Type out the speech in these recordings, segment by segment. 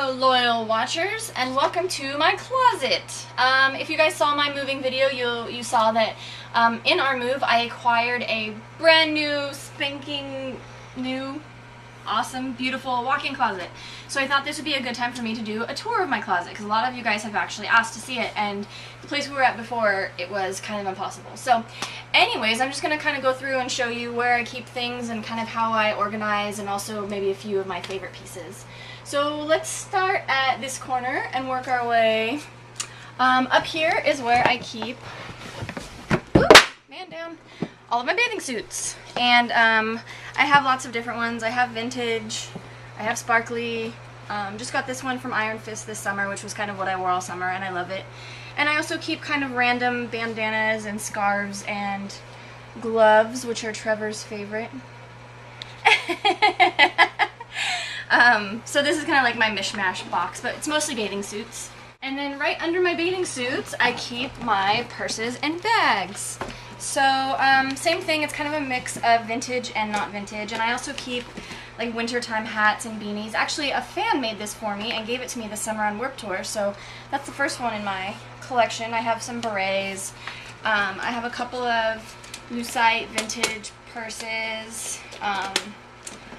Hello loyal watchers and welcome to my closet. If you guys saw my moving video, you saw that in our move I acquired a brand new, spanking new, awesome, beautiful walk-in closet. So I thought this would be a good time for me to do a tour of my closet because a lot of you guys have actually asked to see it, and the place we were at before, it was kind of impossible. So anyways, I'm just going to kind of go through and show you where I keep things and kind of how I organize, and also maybe a few of my favorite pieces. So let's start at this corner and work our way. Up here is where I keep, all of my bathing suits. And I have lots of different ones. I have vintage, I have sparkly, just got this one from Iron Fist this summer, which was kind of what I wore all summer, and I love it. And I also keep kind of random bandanas and scarves and gloves, which are Trevor's favorite. So this is kind of like my mishmash box, but it's mostly bathing suits. And then right under my bathing suits, I keep my purses and bags. So same thing, it's kind of a mix of vintage and not vintage. And I also keep like wintertime hats and beanies. Actually, a fan made this for me and gave it to me this summer on Warped Tour, so that's the first one in my collection. I have some berets. I have a couple of Lucite vintage purses.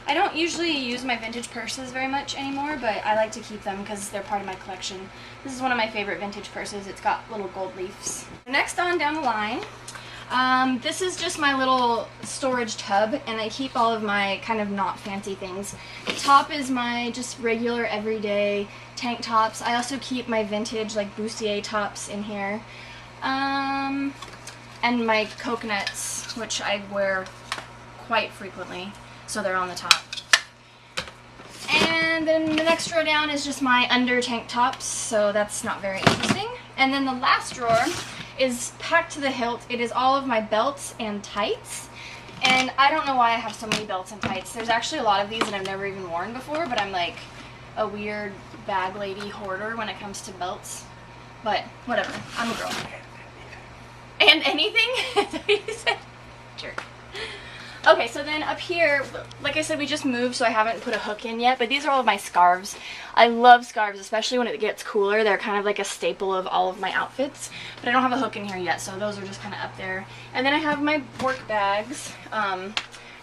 I don't usually use my vintage purses very much anymore, but I like to keep them because they're part of my collection. This is one of my favorite vintage purses. It's got little gold leaves. Next on down the line, this is just my little storage tub, and I keep all of my kind of not fancy things. The top is my just regular everyday tank tops. I also keep my vintage like bustier tops in here. And my coconuts, which I wear quite frequently, so they're on the top. And then the next row down is just my under tank tops, so that's not very interesting. And then the last drawer is packed to the hilt. It is all of my belts and tights. And I don't know why I have so many belts and tights. There's actually a lot of these that I've never even worn before, but I'm like a weird bag lady hoarder when it comes to belts. But whatever, I'm a girl. And anything? That's what you said? Jerk. Okay, so then up here, like I said, we just moved, so I haven't put a hook in yet, but these are all of my scarves. I love scarves, especially when it gets cooler. They're kind of like a staple of all of my outfits, but I don't have a hook in here yet, so those are just kind of up there. And then I have my work bags.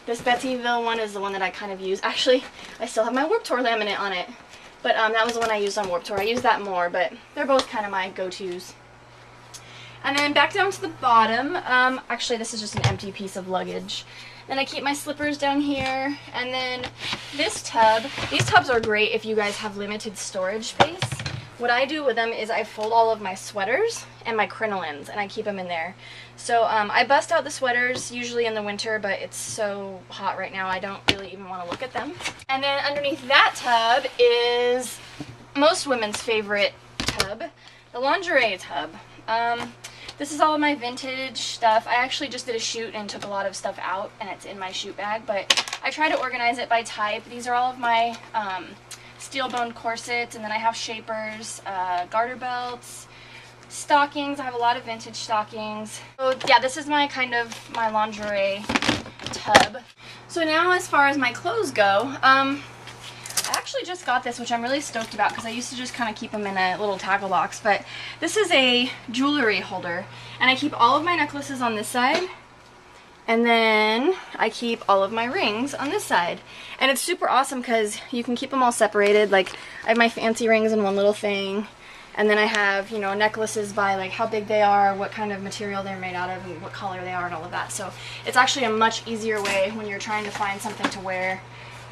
This Betsyville one is the one that I kind of use. Actually, I still have my Warped Tour laminate on it, but that was the one I used on Warped Tour. I use that more, but they're both kind of my go-tos. And then back down to the bottom, actually this is just an empty piece of luggage. Then I keep my slippers down here, and then this tub. These tubs are great if you guys have limited storage space. What I do with them is I fold all of my sweaters and my crinolines, and I keep them in there. So I bust out the sweaters usually in the winter, but it's so hot right now I don't really even want to look at them. And then underneath that tub is most women's favorite tub, the lingerie tub. This is all of my vintage stuff. I actually just did a shoot and took a lot of stuff out, and it's in my shoot bag, but I try to organize it by type. These are all of my steel-boned corsets, and then I have shapers, garter belts, stockings. I have a lot of vintage stockings. So yeah, this is my kind of my lingerie tub. So now as far as my clothes go, I actually just got this, which I'm really stoked about because I used to just kind of keep them in a little tackle box, but this is a jewelry holder, and I keep all of my necklaces on this side, and then I keep all of my rings on this side. And it's super awesome because you can keep them all separated. Like, I have my fancy rings in one little thing, and then I have, you know, necklaces by like how big they are, what kind of material they're made out of, and what color they are, and all of that. So it's actually a much easier way when you're trying to find something to wear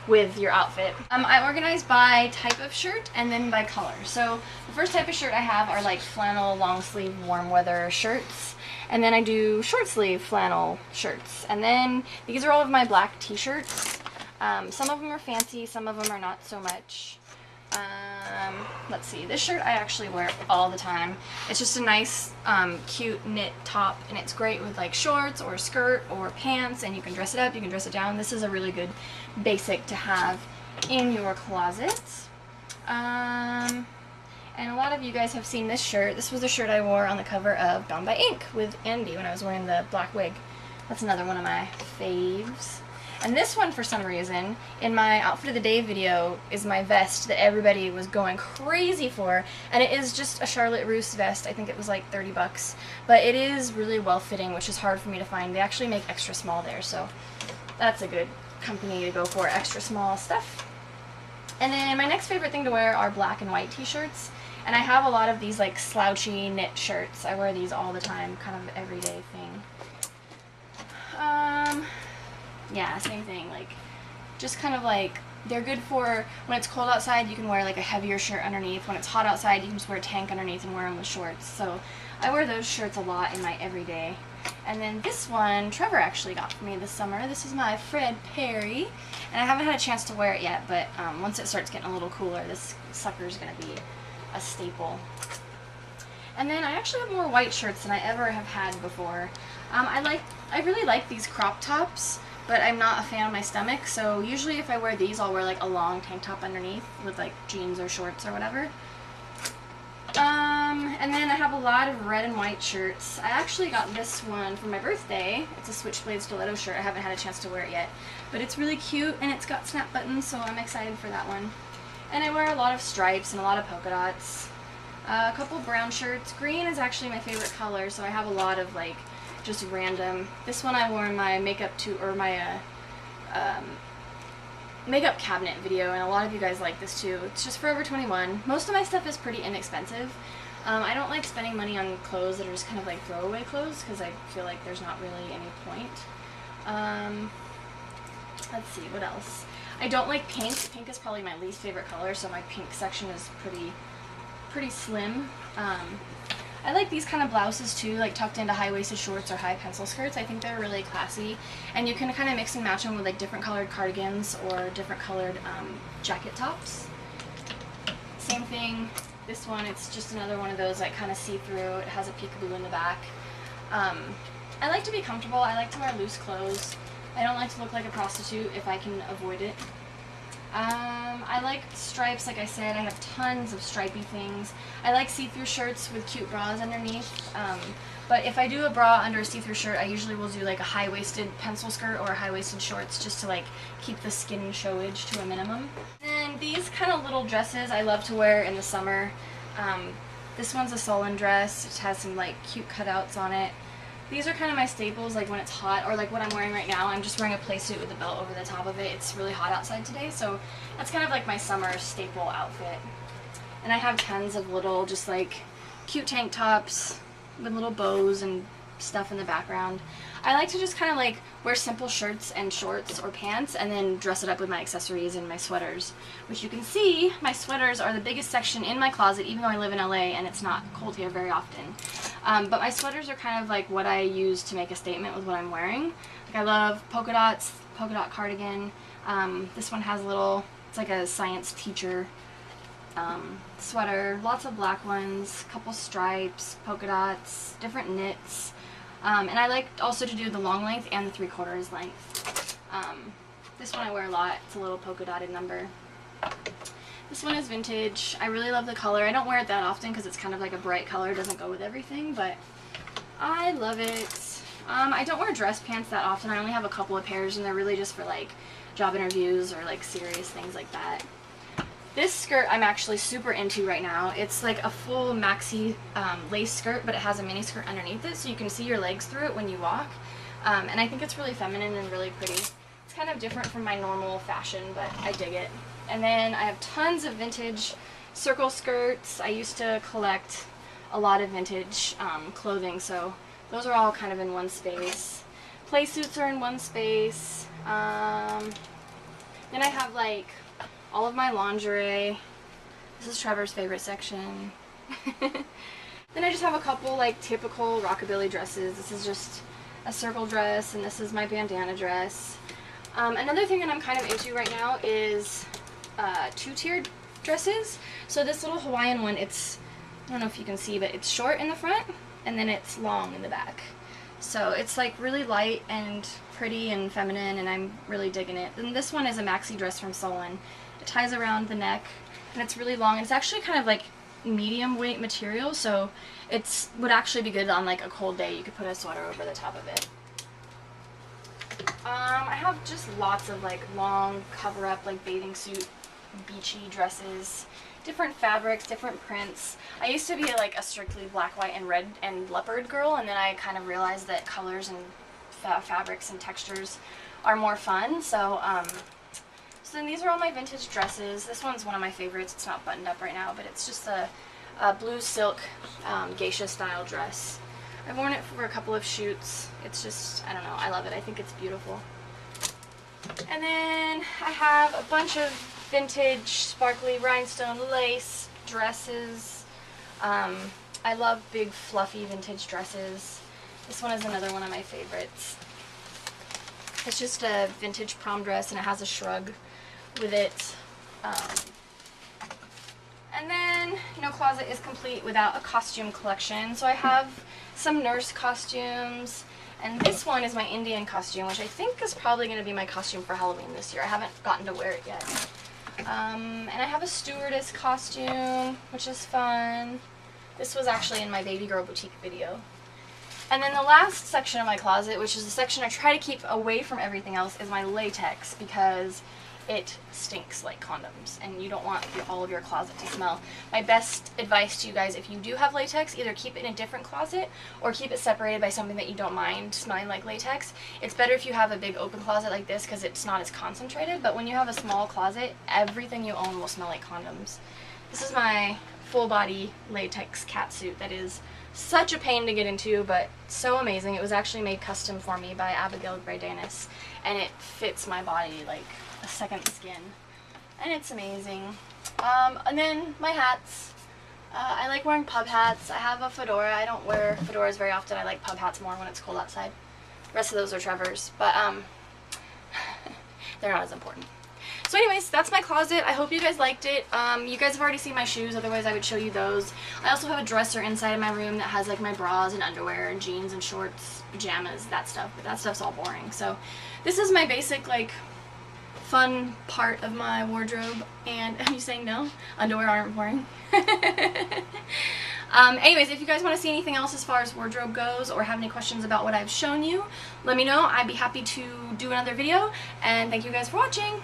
with your outfit. I organize by type of shirt and then by color. So the first type of shirt I have are like flannel, long sleeve, warm weather shirts. And then I do short sleeve flannel shirts. And then these are all of my black t-shirts. Some of them are fancy, some of them are not so much. Let's see, this shirt I actually wear all the time. It's just a nice, cute knit top, and it's great with like shorts or skirt or pants, and you can dress it up, you can dress it down. This is a really good basic to have in your closet. And a lot of you guys have seen this shirt. This was a shirt I wore on the cover of Bound by Ink with Andy when I was wearing the black wig. That's another one of my faves. And this one, for some reason, in my outfit of the day video, is my vest that everybody was going crazy for. And it is just a Charlotte Russe vest. I think it was like 30 bucks. But it is really well fitting, which is hard for me to find. They actually make extra small there, so that's a good company to go for, extra small stuff. And then my next favorite thing to wear are black and white t-shirts. And I have a lot of these like slouchy knit shirts. I wear these all the time, kind of everyday thing. Yeah, same thing, like, just kind of like, they're good for when it's cold outside. You can wear like a heavier shirt underneath. When it's hot outside, you can just wear a tank underneath and wear them with shorts. So I wear those shirts a lot in my everyday. And then this one, Trevor actually got for me this summer. This is my Fred Perry, and I haven't had a chance to wear it yet, but once it starts getting a little cooler, this sucker's gonna be a staple. And then I actually have more white shirts than I ever have had before. I really like these crop tops, but I'm not a fan of my stomach, so usually if I wear these, I'll wear like a long tank top underneath with like jeans or shorts or whatever. And then I have a lot of red and white shirts. I actually got this one for my birthday. It's a Switchblade stiletto shirt. I haven't had a chance to wear it yet, but it's really cute and it's got snap buttons, so I'm excited for that one. And I wear a lot of stripes and a lot of polka dots. A couple brown shirts. Green is actually my favorite color, so I have a lot of like just random. This one I wore in my makeup makeup cabinet video, and a lot of you guys like this too. It's just Forever 21. Most of my stuff is pretty inexpensive. I don't like spending money on clothes that are just kind of like throwaway clothes because I feel like there's not really any point. Let's see, what else? I don't like pink. Pink is probably my least favorite color, so my pink section is pretty slim. I like these kind of blouses too, like tucked into high-waisted shorts or high pencil skirts. I think they're really classy, and you can kind of mix and match them with like different colored cardigans or different colored jacket tops. Same thing, this one, it's just another one of those like kind of see-through. It has a peekaboo in the back. I like to be comfortable. I like to wear loose clothes. I don't like to look like a prostitute if I can avoid it. I like stripes, like I said. I have tons of stripy things. I like see-through shirts with cute bras underneath. But if I do a bra under a see-through shirt, I usually will do like a high-waisted pencil skirt or high-waisted shorts just to like keep the skin showage to a minimum. And these kind of little dresses I love to wear in the summer. This one's a Sullen dress. It has some like cute cutouts on it. These are kind of my staples, like when it's hot, or like what I'm wearing right now. I'm just wearing a play suit with a belt over the top of it. It's really hot outside today, so that's kind of like my summer staple outfit. And I have tons of little, just like cute tank tops with little bows and stuff in the background. I like to just kind of like wear simple shirts and shorts or pants and then dress it up with my accessories and my sweaters, which you can see my sweaters are the biggest section in my closet, even though I live in LA and it's not cold here very often. But my sweaters are kind of like what I use to make a statement with what I'm wearing. Like I love polka dots, polka dot cardigan. This one has a little, it's like a science teacher sweater, lots of black ones, couple stripes, polka dots, different knits. And I like also to do the long length and the 3/4 length. This one I wear a lot. It's a little polka dotted number. This one is vintage. I really love the color. I don't wear it that often because it's kind of like a bright color. It doesn't go with everything, but I love it. I don't wear dress pants that often. I only have a couple of pairs, and they're really just for like job interviews or like serious things like that. This skirt I'm actually super into right now. It's like a full maxi lace skirt, but it has a mini skirt underneath it, so you can see your legs through it when you walk. And I think it's really feminine and really pretty. It's kind of different from my normal fashion, but I dig it. And then I have tons of vintage circle skirts. I used to collect a lot of vintage clothing, so those are all kind of in one space. Play suits are in one space. Then I have like all of my lingerie. This is Trevor's favorite section. Then I just have a couple like typical rockabilly dresses. This is just a circle dress, and this is my bandana dress. Another thing that I'm kind of into right now is two-tiered dresses. So this little Hawaiian one, it's, I don't know if you can see, but it's short in the front and then it's long in the back. So it's like really light and pretty and feminine, and I'm really digging it. And this one is a maxi dress from Sullen. It ties around the neck and it's really long. It's actually kind of like medium weight material, so it's would actually be good on like a cold day. You could put a sweater over the top of it. I have just lots of like long cover-up, like bathing suit, beachy dresses, different fabrics, different prints. I used to be like a strictly black, white, and red and leopard girl, and then I kind of realized that colors and fabrics and textures are more fun. So, so then these are all my vintage dresses. This one's one of my favorites. It's not buttoned up right now, but it's just a blue silk geisha style dress. I've worn it for a couple of shoots. It's just, I don't know, I love it. I think it's beautiful. And then I have a bunch of vintage sparkly rhinestone lace dresses. I love big fluffy vintage dresses. This one is another one of my favorites. It's just a vintage prom dress and it has a shrug with it. And then no closet is complete without a costume collection. So I have some nurse costumes, and this one is my Indian costume, which I think is probably going to be my costume for Halloween this year. I haven't gotten to wear it yet. And I have a stewardess costume, which is fun. This was actually in my baby girl boutique video. And then the last section of my closet, which is the section I try to keep away from everything else, is my latex, because it stinks like condoms and you don't want all of your closet to smell. My best advice to you guys, if you do have latex, either keep it in a different closet or keep it separated by something that you don't mind smelling like latex. It's better if you have a big open closet like this because it's not as concentrated, but when you have a small closet, everything you own will smell like condoms. This is my full body latex catsuit that is such a pain to get into, but so amazing. It was actually made custom for me by Abigail Graydanis, and it fits my body like a second skin, and it's amazing. And then my hats. I like wearing pub hats. I have a fedora. I don't wear fedoras very often. I like pub hats more when it's cold outside. The rest of those are Trevor's, but they're not as important. So anyways, that's my closet. I hope you guys liked it. You guys have already seen my shoes, otherwise I would show you those. I also have a dresser inside of my room that has like my bras and underwear and jeans and shorts, pajamas, that stuff, but that stuff's all boring. So this is my basic like fun part of my wardrobe. And are you saying no? Underwear aren't boring? Anyways, if you guys want to see anything else as far as wardrobe goes or have any questions about what I've shown you, let me know. I'd be happy to do another video, and thank you guys for watching.